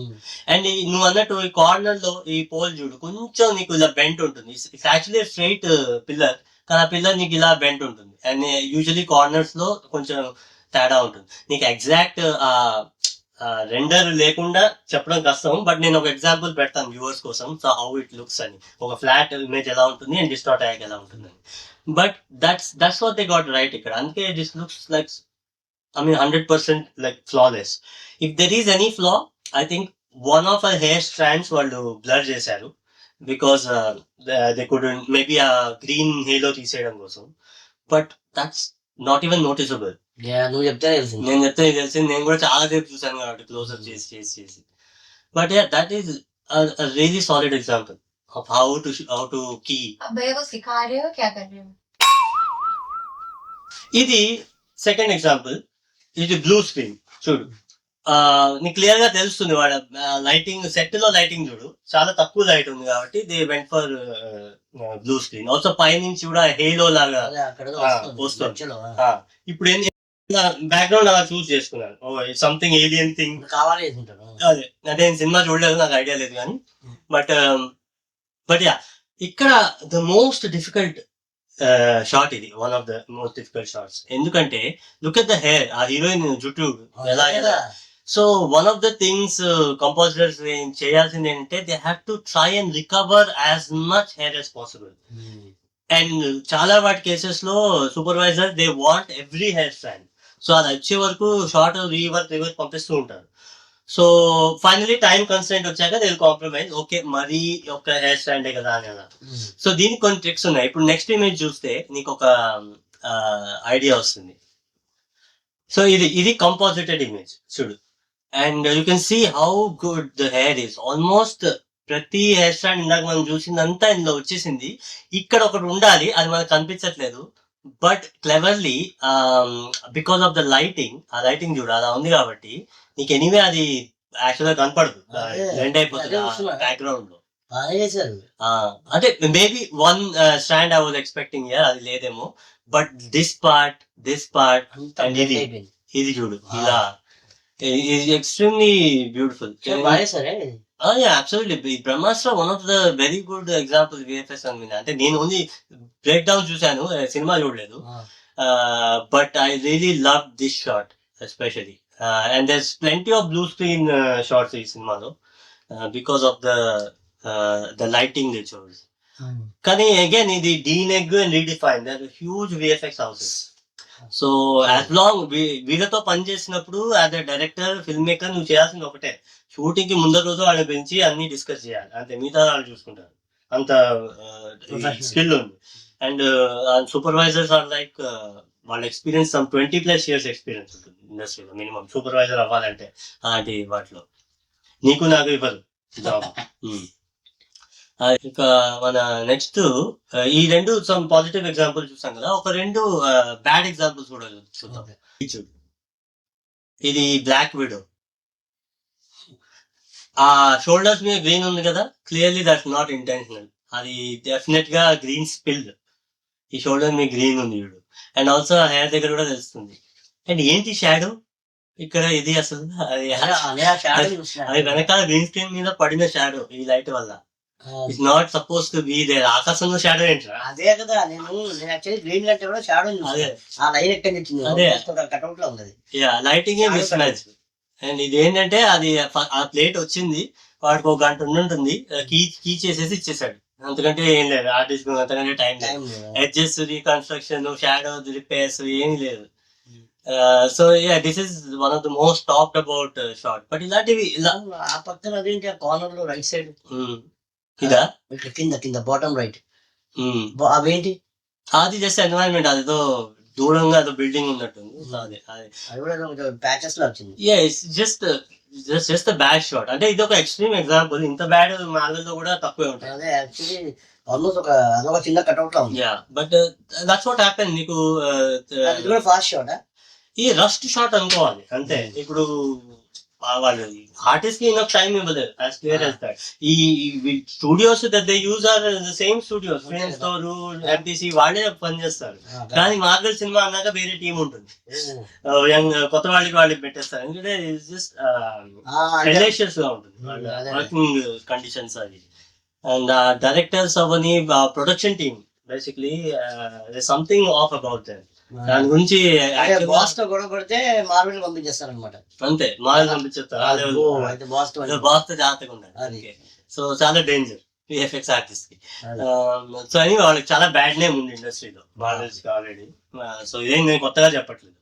అండ్ నువ్వు అన్నట్టు ఈ కార్నర్ లో ఈ పోల్ చూడు, కొంచెం నీకు ఇలా బెంట్ ఉంటుంది. ఇట్స్ యాక్చువల్లీ స్ట్రైట్ పిల్లర్, కానీ ఆ పిల్లర్ నీకు ఇలా బెంట్ ఉంటుంది. అండ్ యూజువలీ కార్నర్స్ లో కొంచెం తేడా ఉంటుంది. నీకు ఎగ్జాక్ట్ రెండర్ లేకుండా చెప్పడం కష్టం, బట్ నేను ఒక ఎగ్జాంపుల్ పెడతాను వ్యూవర్స్ కోసం. సో హౌ ఇట్ లుక్స్ అని, ఒక ఫ్లాట్ ఇమేజ్ ఎలా ఉంటుంది అండ్ డిస్టార్ట్ అయ్యాక ఎలా ఉంటుంది అని. But that's what they got right ఇక్కడ. అందుకే this looks like 100% like flawless. If there is any flaw, I think one of our hair strands వాళ్ళు బ్లర్ చేశారు because they couldn't, maybe a green halo తీసేయడం కోసం. But that's not even noticeable. నువ్వు చెప్తే తెలిసింది, నేను చెప్తే తెలిసింది. నేను కూడా చాలా సేపు చూసాను కాబట్టి క్లోజర్ చేసి. But yeah, that is a really solid example of how to key. अब भैया को सिखा रहे हो क्या कर रहे हो? ఇది సెకండ్ ఎగ్జాంపుల్. ఇది బ్లూ స్క్రీన్ చూడు. నీకు క్లియర్ గా తెలుస్తుంది వాడు లైటింగ్ సెట్ లో లైటింగ్ చూడు, చాలా తక్కువ లైట్ ఉంది కాబట్టి they went for blue screen. Also పై నుంచి కూడా హేలో లాగా వస్తుంది. ఇప్పుడు బ్యాక్గ్రౌండ్ అలా చూస్ చేసుకున్నాను, సంథింగ్ ఏలియన్ థింగ్ కావాలి. అదే నేను సినిమా చూడలేదు, నాకు ఐడియా లేదు కానీ. బట్ యా, ఇక్కడ ద మోస్ట్ డిఫికల్ట్ షార్ట్ ఇది, one of the most difficult shots. ఎందుకంటే లుక్ ఎట్ ద హెయిర్, ఆ హీరోయిన్ జుట్టు ఎలా. So one of the things composers చేయాల్సింది ఏంటంటే they have to try and recover as much hair as possible. And చాలా వాటి కేసెస్ లో supervisor they want every hair strand. సో అది వచ్చే వరకు షార్ట్ రివర్స్ పంపిస్తూ ఉంటారు. సో ఫైనలీ టైం కన్స్టెంట్ వచ్చాక దే కాంప్రమైజ్. ఓకే, మరీ ఒక హెయిర్ స్టాండే కదా అని అలా. సో దీనికి కొన్ని ట్రిక్స్ ఉన్నాయి. ఇప్పుడు నెక్స్ట్ ఇమేజ్ చూస్తే నీకు ఒక ఐడియా వస్తుంది. సో ఇది కంపోజిటెడ్ ఇమేజ్ చూడు, and you can see how good the hair is. Almost ప్రతి హెయిర్ స్టాండ్ ఇందాక మనం చూసిందంతా ఇందులో వచ్చేసింది. ఇక్కడ ఒకటి ఉండాలి, అది మనకు కనిపించట్లేదు. But cleverly because of the lighting, ఆ లైటింగ్ చూడు అలా ఉంది కాబట్టి నీకు ఎనీవే అది యాక్చువల్ గా కనపడదు, బ్లెండ్ అయిపోతుంది బ్యాక్గ్రౌండ్ లో. అంటే maybe one stand I was expecting, అది లేదేమో. బట్ దిస్ పార్ట్ అండ్ ఇది చూడు ఇలా extremely beautiful. Yeah, absolutely. Brahmastra, one of the very good examples VFX on Mina. అంటే నేను ఓన్లీ బ్రేక్ డౌన్ చూసాను, సినిమా చూడలేదు. But I really love this shot especially. And there's plenty of blue screen shots ఈ సినిమాలో because of the the lighting they chose. కానీ అగైన్ ఇది DNEG and redefine their huge VFX houses. So as long వీళ్ళతో పనిచేసినప్పుడు as a director filmmaker నువ్వు చేయాల్సింది ఒకటే, షూటింగ్ కి ముందర రోజు వాళ్ళని పెంచి అన్ని డిస్కస్ చేయాలి, అంతే, మిగతా వాళ్ళు చూసుకుంటారు, అంత స్కిల్ ఉంది. అండ్ సూపర్వైజర్స్ ఆర్ లైక్ వాళ్ళ ఎక్స్పీరియన్స్ 20+ years ఎక్స్పీరియన్స్ ఉంటుంది ఇండస్ట్రీలో మినిమం, సూపర్వైజర్ అవ్వాలంటే అలాంటి వాటిలో. నీకు నాకు ఇవ్వరు జాబ్. ఇంకా మన నెక్స్ట్ ఈ రెండు సమ్ పాజిటివ్ ఎగ్జాంపుల్ చూసాం కదా, ఒక రెండు బ్యాడ్ ఎగ్జాంపుల్స్ కూడా చూద్దాం. ఇది బ్లాక్ విడో. ఆ షోల్డర్స్ మీద గ్రీన్ ఉంది కదా, క్లియర్లీ దట్స్ నాట్ ఇంటెన్షనల్, అది డెఫినెట్ గా గ్రీన్ స్పిల్. ఈ షోల్డర్ మీద గ్రీన్ ఉంది చూడు, అండ్ ఆల్సో హెయిర్ దగ్గర కూడా తెలుస్తుంది. అండ్ ఏంటి షాడో ఇక్కడ, ఇది అసలు అది వెనకాల గ్రీన్ స్క్రీన్ మీద పడిన షాడో ఈ లైట్ వల్ల. It's not suppose to be there. ఆకాశంలో షాడో ఏంట్రా? అదే కదా, నేను యాక్చువల్లీ గ్రీన్ కంటే కూడా షాడో అదే ఆ లైన్ ఎక్కడ వచ్చింది, అదే కట్అవుట్ లో ఉంది. Yeah, lighting miss match. And ఇది ఏంటంటే అది ఆ ప్లేట్ వచ్చింది వాడికి 1 గంట ఉంటుంది, కీ చేసేసి ఇచ్చేసాడు, అంతకంటే ఏం లేదు. ఆర్టిస్ట్ అంతకంటే టైం లేదు. ఎడ్జెస్, రీకన్స్ట్రక్షన్, షాడో రిపేర్స్ ఏమీ లేదు. So yeah, this is one of the most talked about shot. But ఇలాంటివి ఇలా ఆ పక్కన అదేంటి ఆ కార్నర్ లో రైట్ సైడ్ ఇదా కింద కింద బాటమ్ రైట్ అవేంటి? అది జస్ట్ ఎన్వైరన్మెంట్, అదేదో దూరంగా అదో బిల్డింగ్ ఉన్నట్టుంది. అదే అది కూడా ప్యాచెస్ లో వచ్చింది. Just bad shot. అంటే ఇది ఒక ఎక్స్ట్రీమ్ ఎగ్జాంపుల్, ఇంత బ్యాడ్ మార్వెల్ లో కూడా తక్కువే ఉంటాయి. అదే యాక్చువల్లీ ఆల్మోస్ట్ అదొక చిన్న కట్అవుట్ లో ఉంది. Ya, but that's what happen. నీకు ఇది కూడా ఫాస్ట్ షాట్, ఈ రస్ట్ షాట్ అనుకోవాలి అంతే. ఇప్పుడు వాళ్ళు ఆర్టిస్ట్ కి ఇనఫ్ టైం ఇవ్వలేదు, యాజ్ క్లియర్ యాజ్ దట్. ఈ studios that they use are the same studios, Framestore, MTC, వాళ్ళే పనిచేస్తారు. కానీ మార్వెల్ సినిమా అన్నాక వేరే టీం ఉంటుంది, కొత్త వాళ్ళకి పెట్టేస్తారు. ఎందుకంటే జస్ట్ రిలేషన్స్ గా ఉంటుంది వర్కింగ్ కండిషన్స్ అది. And directors Avani production team basically something of about them. దాని గురించి బాస్ తో గొడవ పడితే మార్వెల్ పంపించేస్తారు అనమాట, అంతే. మార్వెల్ పంపించేస్తారు, బాస్ తో జాగ్రత్తగా ఉండాలి. సో చాలా డేంజర్ విఎఫ్ఎక్స్ ఆర్టిస్ట్ కి. సో అని వాళ్ళకి చాలా బ్యాడ్ నేమ్ ఉంది ఇండస్ట్రీలో, మార్వెల్స్ కి ఆల్రెడీ. సో ఇదేం నేను కొత్తగా చెప్పట్లేదు.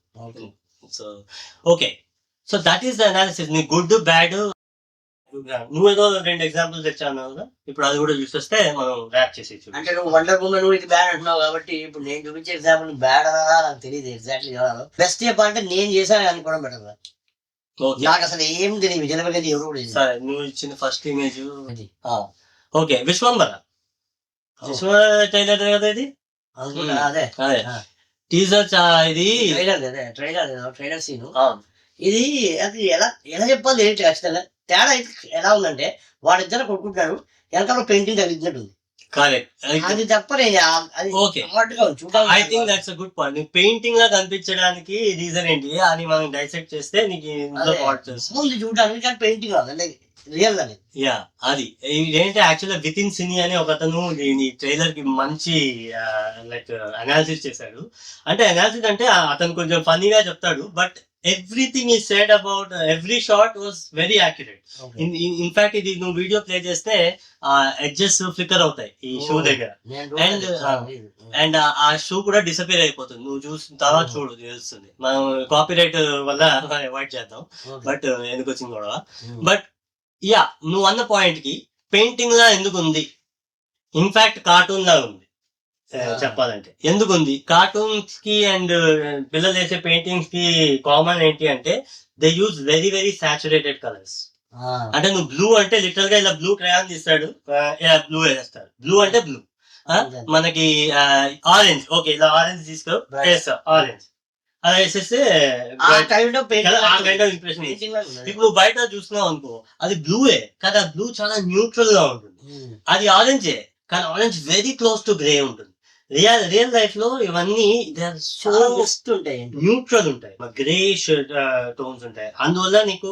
So okay, so that is the analysis. నీ గుడ్ బ్యాడ్ నువ్వేదో 2 ఎగ్జాంపుల్స్ తెచ్చాను కదా, ఇప్పుడు అది కూడా చూసేస్తే మనం ర్యాప్ చేసేచ్చు. అంటే నువ్వు వండర్ ఉమెన్ ఇది బ్యాడ్ అంటున్నావు కాబట్టి, ఇప్పుడు నేను చూపించే ఎగ్జాంపుల్ బ్యాడ్ నాకు తెలియదు ఎగ్జాక్ట్లీ. బెస్ట్ చెప్పాలంటే నేను చేశాను అనుకోవడం బెటర్. నాకు అసలు ఏం తెలియదు, జనరల్ ఎవరు కూడా. సరే, నువ్వు ఇచ్చిన first image okay, Vishwambhara trailer కదా ఇది. అదే అదే టీజర్. ఇది ట్రైలర్ సీన్. ఇది అది ఎలా చెప్పాలి ఏంటి ఖచ్చితంగా తేడా అయితే ఎలా ఉందంటే, వాడిద్దరు కొట్టుకుంటాడు, వెనకాల పెయింటింగ్ తగ్గినట్టు ఉంది. అది తప్ప I think that's good point. Painting లా కనిపించడానికి రీజన్ ఏంటి అని మనం డైసెక్ట్ చేస్తే నీకు చూడడానికి, కానీ పెయింటింగ్ రియల్ గా. యా, అది ఏంటంటే యాక్చువల్గా విత్ ఇన్ సినీ అని ఒకతను దీని ట్రైలర్ కి మంచి లైక్ అనాలిసిస్ చేశాడు. అంటే అనాలిసిస్ అంటే అతను కొంచెం ఫన్నీగా చెప్తాడు, but everything is said about every shot was very accurate. In fact ఇది నువ్వు వీడియో ప్లే చేస్తే ఎడ్జెస్ ఫ్లిక్కర్ అవుతాయి ఈ షూ దగ్గర, అండ్ ఆ షూ కూడా డిసపియర్ అయిపోతుంది. నువ్వు చూసిన తర్వాత చూడు తెలుస్తుంది. మనం కాపీరైట్ వల్ల అవాయిడ్ చేద్దాం, బట్ ఎందుకు వచ్చింది కూడా. బట్ యా, నువ్వు అన్న పాయింట్ కి పెయింటింగ్ లా ఎందుకు ఉంది, ఇన్ఫాక్ట్ కార్టూన్ లా ఉంది చెప్పాలంటే. ఎందుకు ఉంది? కార్టూన్స్ కి అండ్ పిల్లలు వేసే పెయింటింగ్స్ కి కామన్ ఏంటి అంటే, they use very very saturated colours. అంటే నువ్వు బ్లూ అంటే లిటరల్ గా ఇలా బ్లూ క్రయాన్ తీస్తాడు, బ్లూ వేసేస్తాడు. బ్లూ అంటే బ్లూ. మనకి ఆరెంజ్, ఓకే ఇలా ఆరెంజ్ తీసుకో వేస్తావు, ఆరెంజ్ అలా వేసేస్తే ఇంప్రెషన్. ఇప్పుడు నువ్వు బయట చూస్తున్నావు అనుకో, అది బ్లూయే కానీ ఆ బ్లూ చాలా న్యూట్రల్ గా ఉంటుంది. అది ఆరెంజే కానీ orange very close to grey ఉంటుంది. రియల్ లైఫ్ లో ఇవన్నీ ఉంటాయి, న్యూట్రల్ ఉంటాయి, గ్రే టోన్స్ ఉంటాయి. అందువల్ల నీకు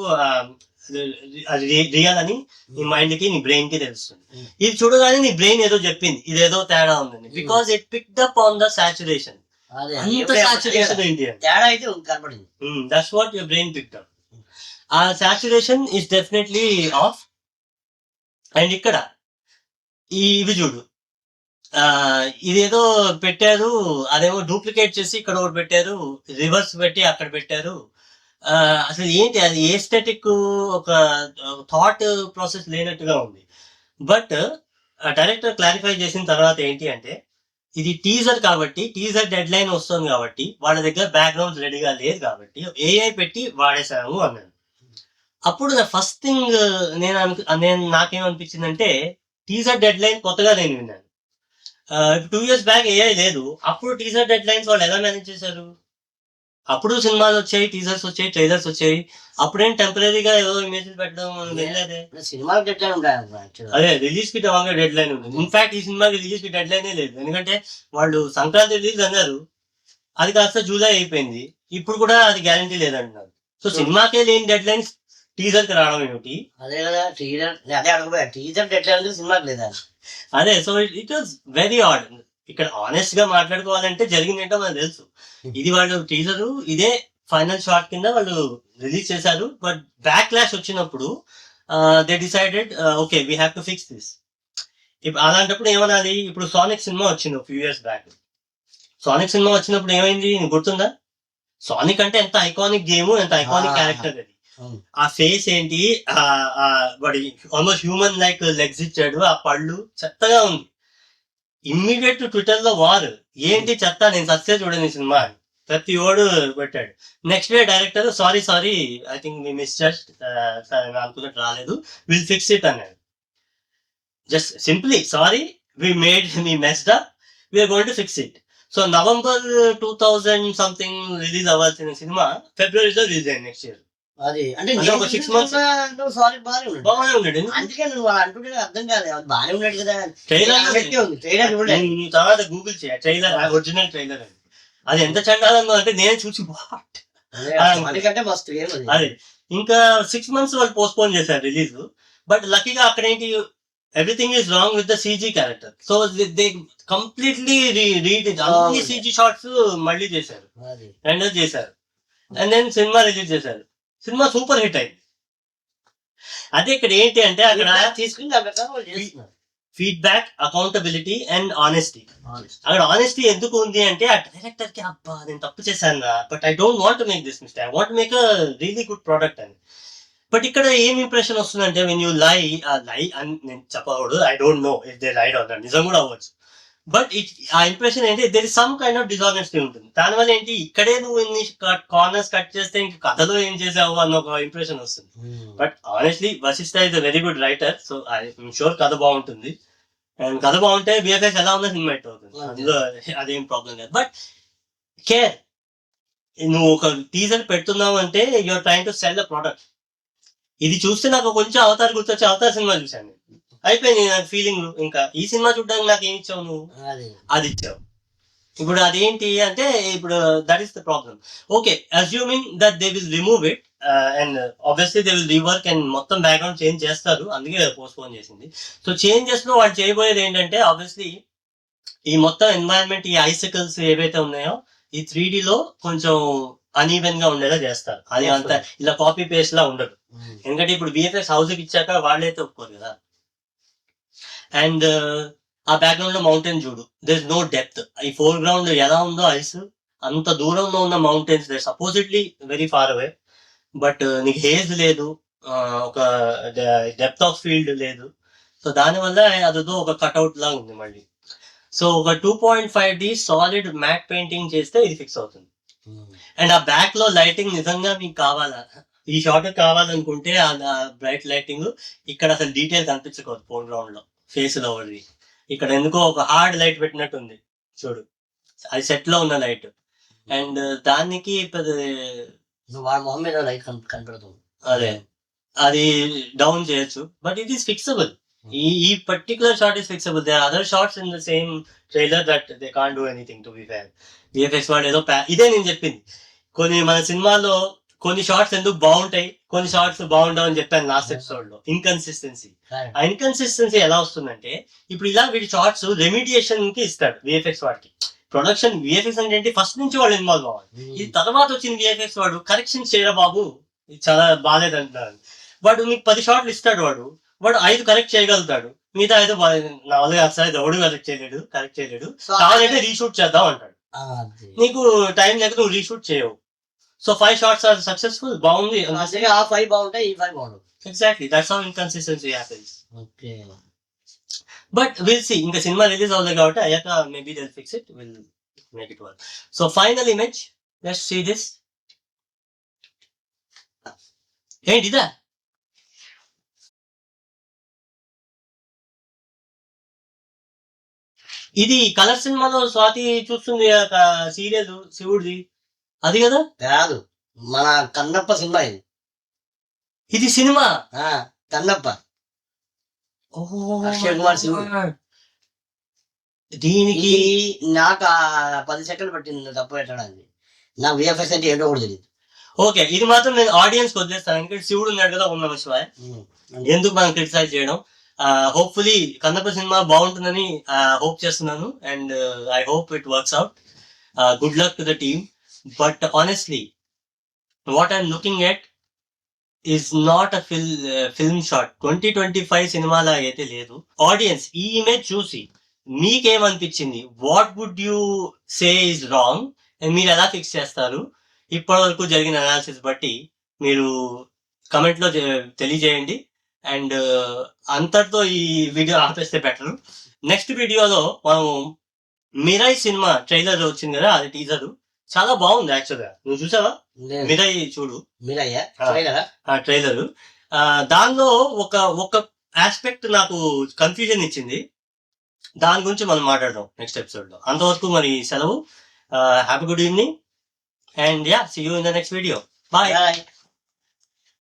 రియల్ అని నీ మైండ్ కి నీ బ్రెయిన్ కి తెలుస్తుంది. ఇది చూడగానే నీ బ్రెయిన్ ఏదో చెప్పింది ఇదేదో తేడా ఉందని, because it picked up on the saturation. అంత సాచురేషన్ ఏంటి తేడా అయితే కనపడింది. That's what your brain picked up. ఆ saturation is definitely off. And ఇక్కడ ఇవి చూడు, ఇదేదో పెట్టారు, అదేమో డూప్లికేట్ చేసి ఇక్కడ ఒకటి పెట్టారు, రివర్స్ పెట్టి అక్కడ పెట్టారు. అసలు ఏంటి అది ఏస్థెటిక్ ఒక థాట్ ప్రాసెస్ లేనట్టుగా ఉంది. బట్ డైరెక్టర్ క్లారిఫై చేసిన తర్వాత ఏంటి అంటే, ఇది టీజర్ కాబట్టి, టీజర్ డెడ్ లైన్ వస్తుంది కాబట్టి, వాళ్ళ దగ్గర బ్యాక్గ్రౌండ్ రెడీగా లేదు కాబట్టి ఏఐ పెట్టి వాడేసాము అన్నాను. అప్పుడు నా ఫస్ట్ థింగ్ నేను నాకేమనిపించిందంటే, టీజర్ డెడ్ లైన్ కొత్తగా నేను విన్నాను. ఇప్పుడు 2 years బ్యాక్ ఏఐ లేదు, అప్పుడు టీజర్ డెడ్ లైన్స్ వాళ్ళు ఎలా మేనేజ్ చేశారు? అప్పుడు సినిమాలు వచ్చాయి, టీజర్స్ వచ్చాయి, ట్రైలర్స్ వచ్చాయి. అప్పుడేం టెంపరీగా ఏదో ఇమేజ్ పెట్టడం వెళ్ళలేదే. సినిమాకి డెడ్ లైన్ ఉంటాయి. అదే రిలీజ్ కి డెడ్ లైన్ ఉంది. ఇన్ఫాక్ట్ ఈ సినిమాకి రిలీజ్ కి డెడ్ లైనే లేదు, ఎందుకంటే వాళ్ళు సంక్రాంతి రిలీజ్ అన్నారు, అది కాస్త జూలై అయిపోయింది, ఇప్పుడు కూడా అది గ్యారంటీ లేదంటున్నారు. సో సినిమాకే లేని డెడ్ లైన్స్ టీజర్ కి రావడం ఏమిటి? అదే కదా టీజర్, అదే అడగబోయా, టీజర్ డెడ్ లైన్ సినిమాకి లేదా? అదే, so it was very odd. ఇక్కడ ఆనెస్ట్ గా మాట్లాడుకోవాలంటే జరిగిందేంటో మనకు తెలుసు. ఇది వాళ్ళు టీజర్, ఇదే ఫైనల్ షాట్ కింద వాళ్ళు రిలీజ్ చేశారు. బట్ బ్యాక్ క్లాష్ వచ్చినప్పుడు they decided okay we have to fix this. ఇప్పుడు అలాంటప్పుడు ఏమన్నది, ఇప్పుడు సానిక్ సినిమా వచ్చింది few years back. Sonic cinema వచ్చినప్పుడు ఏమైంది నీకు గుర్తుందా? సానిక్ అంటే ఎంత ఐకానిక్ గేమ్, ఎంత ఐకానిక్ క్యారెక్టర్ అది. ఆ ఫేస్ ఏంటి, వాడి ఆల్మోస్ట్ హ్యూమన్ లైక్ లెగ్స్ ఇచ్చాడు, ఆ పళ్ళు చెత్తగా ఉంది. ఇమ్మీడియట్ ట్విట్టర్ లో వార్, ఏంటి చెత్త, నేను సక్సెస్ చూడని సినిమా అని ప్రతి ఓడు పెట్టాడు. Next day director sorry I think me miss just అనుకున్నట్టు రాలేదు, విల్ ఫిక్స్ ఇట్ అన్నాడు. Just simply sorry me messed up, we're going to fix it. So November 2000 something release అవ్వాల్సిన సినిమా ఫిబ్రవరిలో రిలీజ్ అయింది నెక్స్ట్ ఇయర్. అది అంటే ఒక 6 months సారీ బాగానే ఉన్నాడు. బాగానే ఉన్నాడు. అందుకే నువ్వు వాళ్ళు అంటుంటే అర్థం కాదు, అది బాగానే ఉన్నాడు కదా. ట్రైలర్ ఉంది, ట్రైలర్ చూడలేదు. నువ్వు తర్వాత గూగుల్ చేయ, ట్రైలర్ ఒరిజినల్ ట్రైలర్ అని. అది ఎంత చండాలంగా అంటే నేను చూసి వాట్ అందుకంటే మస్తు ఏం అది. అదే. ఇంకా 6 months వాళ్ళు పోస్ట్పోన్ చేశారు రిలీజ్. బట్ లక్కీగా అక్కడ ఏంటి, everything is wrong with the CG character. So they completely read అన్ని సీజీ షాట్స్ మళ్ళీ చేశారు, అది రెండో చేశారు. అండ్ దెన్ సినిమా రిలీజ్ చేశారు. సినిమా సూపర్ హిట్ అయింది. అదే ఇక్కడ ఏంటి అంటే, అక్కడ తీసుకుని దాని ప్రకారం వాళ్ళు చేస్తున్నారు. Feedback, accountability and honesty. అక్కడ ఆనెస్టీ ఎందుకు ఉంది అంటే, ఆ డైరెక్టర్ కి అబ్బా నేను తప్పు చేశాను, but I don't want make this mistake, I want make a really good product అని. బట్ ఇక్కడ ఏం ఇంప్రెషన్ వస్తుందంటే, వెన్ యూ లై అని నేను చెప్పకూడదు, I don't know if they lied on that, నిజం కూడా అవ్వచ్చు. బట్ ఆ ఇంప్రెషన్ ఏంటి, there is some kind of dishonesty ఉంటుంది. దానివల్ల ఏంటి, ఇక్కడే నువ్వు ఇన్ని కార్నర్స్ కట్ చేస్తే ఇంక కథలో ఏం చేసావు అన్న ఒక ఇంప్రెషన్ వస్తుంది. But honestly Vassishta is a very good writer, so I'm sure కథ బాగుంటుంది. అండ్ కథ బాగుంటే బిఎఫ్ఎక్స్ ఎలా ఉన్నా సినిమా హిట్ అవుతుంది, అందులో అదేం ప్రాబ్లం లేదు. బట్ కేర్, నువ్వు ఒక టీజర్ పెడుతున్నావు అంటే you're trying to sell the product. ఇది చూస్తే నాకు కొంచెం అవతార్ గుర్తొచ్చి అవతార్ సినిమా చూశాను, అయిపోయింది నాకు ఫీలింగ్. ఇంకా ఈ సినిమా చూడడానికి నాకు ఏం ఇచ్చావు నువ్వు, అది ఇచ్చావు. ఇప్పుడు అదేంటి అంటే, ఇప్పుడు that is the problem. Okay, assuming that they will remove it and obviously they will rework and మొత్తం బ్యాక్గ్రౌండ్ చేంజ్ చేస్తారు, అందుకే పోస్ట్పోన్ చేసింది. సో చేంజెస్ లో వాళ్ళు చేయబోయేది ఏంటంటే, ఆబ్వియస్లీ ఈ మొత్తం ఎన్వైరన్మెంట్, ఈ ఐసికల్స్ ఏవైతే ఉన్నాయో ఈ 3D లో కొంచెం అన్ఈవెన్ గా ఉండేలా చేస్తారు. అది అంత ఇలా కాపీ పేస్ట్ లా ఉండదు, ఎందుకంటే ఇప్పుడు విఎఫ్ఎక్స్ హౌస్ కి ఇచ్చాక వాళ్ళైతే ఒప్పుకోరు కదా. అండ్ ఆ బ్యాక్గ్రౌండ్ లో మౌంటైన్ చూడు, దేర్ ఇస్ నో డెప్త్. ఈ ఫోర్ గ్రౌండ్ ఎలా ఉందో ఐస్, అంత దూరంలో ఉన్న mountains there supposedly very far away, but నీకు హేజ్ లేదు, ఒక డెప్త్ ఆఫ్ ఫీల్డ్ లేదు. సో దానివల్ల అదేదో ఒక కట్అవుట్ లాగా ఉంది మళ్ళీ. సో ఒక 2.5D సాలిడ్ మ్యాట్ పెయింటింగ్ చేస్తే ఇది ఫిక్స్ అవుతుంది. అండ్ ఆ బ్యాక్ లో లైటింగ్ నిజంగా మీకు కావాలా, ఈ షాట్ కావాలనుకుంటే ఆ బ్రైట్ లైటింగ్ ఇక్కడ అసలు డీటెయిల్ కనిపించకూడదు. ఫోర్ గ్రౌండ్ లో ఫేస్ లో ఒకటి, ఇక్కడ ఎందుకో ఒక హార్డ్ లైట్ పెట్టినట్టు ఉంది చూడు, అది సెట్ లో ఉన్న లైట్. అండ్ దానికి మొహం మీద లైట్ కనపడుతుంది, అదే అది డౌన్ చేయొచ్చు. But it is fixable. ఈ particular shot is fixable. They are other shots in the same trailer that they can't do anything to be fair. VFX వాడు ఏదో ఇదే నేను చెప్పింది, కొన్ని మన సినిమాలో కొన్ని షార్ట్స్ ఎందుకు బాగుంటాయి, కొన్ని షార్ట్స్ బాగుండవు అని చెప్పాను లాస్ట్ ఎపిసోడ్ లో. ఇన్కన్సిస్టెన్సీ, ఆ ఇన్కన్సిస్టెన్సీ ఎలా వస్తుందంటే, ఇప్పుడు ఇలా వీడి షార్ట్స్ రెమిడియేషన్ కి ఇస్తాడు విఎఫ్ఎక్స్ వాడికి. ప్రొడక్షన్ విఎఫ్ఎక్స్ అంటే ఫస్ట్ నుంచి వాళ్ళు ఇన్వాల్వ్ అవ్వాలి. ఇది తర్వాత వచ్చిన విఎఫ్ఎక్స్ వాడు కరెక్షన్ చేయరా బాబు, ఇది చాలా బాగాలేదు అంటున్నారు. వాడు మీకు 10 షాట్లు ఇస్తాడు, వాడు 5 కరెక్ట్ చేయగలుగుతాడు, మిగతా అయితే నా వల్ల అసలు ఎవడు కరెక్ట్ చేయలేడు సో కావాలంటే రీషూట్ చేద్దాం అంటాడు. అది. నీకు టైం లేక నువ్వు రీషూట్ చేయవు. సో 5 షార్ట్స్ ఆర్ సక్సెస్ఫుల్, బాగుంది. అందుకే ఆ 5 బాగుంటాయి, ఈ 5 బాగుండవు. Exactly that's how inconsistency happens. Okay. But we'll see, ఇంకా సినిమా రిలీజ్ అవ్వలేదు కాబట్టి అయ్యాక maybe they'll fix it, we'll make it work. So final image, let's see this. ఏంటి ఇదా? ఇది కలర్ సినిమాలో స్వాతి చూస్తుంది సీరియల్ శివుడిది, అది కదా? కాదు, మన కన్నప్ప సినిమా ఇది. ఇది సినిమా కన్నప్ప, అక్షయ్ కుమార్ శివుడు. దీనికి నాకు 10 సెకండ్లు పట్టింది తప్పు పెట్టడానికి. నాకు విఎఫ్ఎక్స్ అంటే ఏంటో కూడా తెలియదు. ఓకే, ఇది మాత్రం నేను ఆడియన్స్ కి వదిలేస్తాను. ఎందుకంటే శివుడు ఉన్నాడు కదా, ఉన్న శివాయ, ఎందుకు మనం క్రిటిసైజ్ చేయడం. హోప్ఫుల్లీ కన్నప్ప సినిమా బాగుంటుందని హోప్ చేస్తున్నాను. And I hope it works out. Good luck to the team. But honestly what I'm looking at is not a film shot. 2025 cinema లాగైతే లేదు. ఆడియన్స్ ఈ ఇమేజ్ చూసి మీకేమనిపించింది? What would you say is wrong? And మీరు ఎలా ఫిక్స్ చేస్తారు? ఇప్పటి వరకు జరిగిన అనాలిసిస్ బట్టి మీరు కమెంట్ లో తెలియజేయండి. అండ్ అంతటితో ఈ వీడియో ఆపేస్తే బెటర్. నెక్స్ట్ వీడియోలో మనం మిరై సినిమా ట్రైలర్ వచ్చింది కదా, అది టీజర్ చాలా బాగుంది యాక్చువల్గా. నువ్వు చూసావా? మిరై చూడు, మీరయ్యా ట్రైలర్. దానిలో ఒక ఆస్పెక్ట్ నాకు కన్ఫ్యూజన్ ఇచ్చింది. దాని గురించి మనం మాట్లాడదాం నెక్స్ట్ ఎపిసోడ్ లో. అంతవరకు మరి సెలవు. Happy good evening and ya, see you in the next video. Bye.